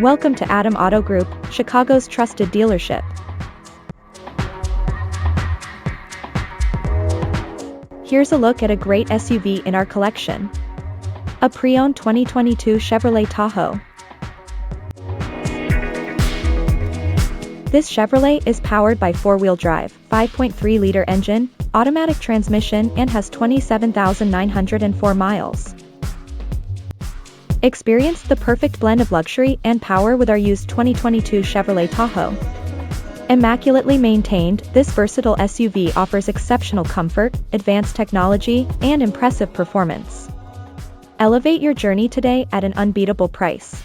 Welcome to Adam Auto Group, Chicago's trusted dealership. Here's a look at a great SUV in our collection. A pre-owned 2022 Chevrolet Tahoe. This Chevrolet is powered by four-wheel drive, 5.3-liter engine, automatic transmission, and has 27,904 miles. Experience the perfect blend of luxury and power with our used 2022 Chevrolet Tahoe. Immaculately maintained, this versatile SUV offers exceptional comfort, advanced technology, and impressive performance. Elevate your journey today at an unbeatable price.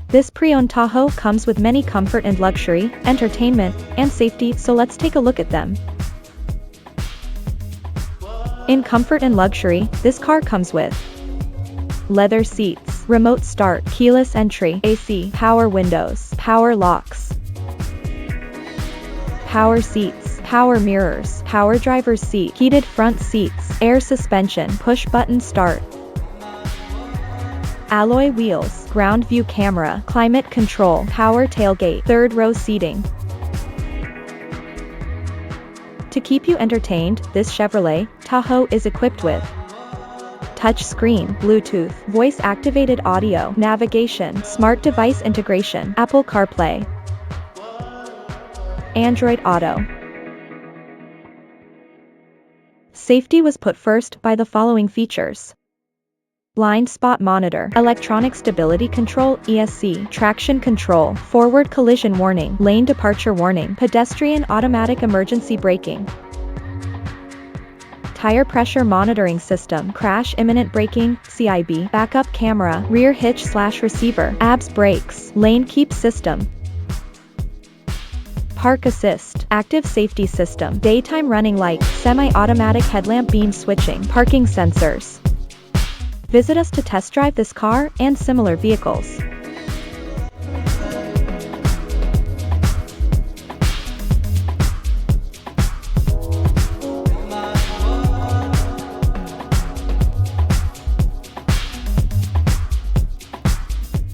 This pre-owned Tahoe comes with many comfort and luxury, entertainment, and safety, so let's take a look at them. In comfort and luxury, this car comes with leather seats, remote start, keyless entry, AC, power windows, power locks, power seats, power mirrors, power driver's seat, heated front seats, air suspension, push-button start, alloy wheels, ground view camera, climate control, power tailgate, third row seating. To keep you entertained, this Chevrolet Tahoe is equipped with touchscreen, Bluetooth, voice-activated audio, navigation, smart device integration, Apple CarPlay, Android Auto. Safety was put first by the following features: blind spot monitor, electronic stability control, ESC, traction control, forward collision warning, lane departure warning, pedestrian automatic emergency braking, tire pressure monitoring system, crash imminent braking, CIB, backup camera, rear hitch/receiver, ABS brakes, lane keep system, park assist, active safety system, daytime running lights, semi-automatic headlamp beam switching, parking sensors. Visit us to test drive this car and similar vehicles.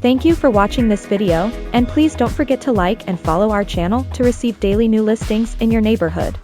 Thank you for watching this video, and please don't forget to like and follow our channel to receive daily new listings in your neighborhood.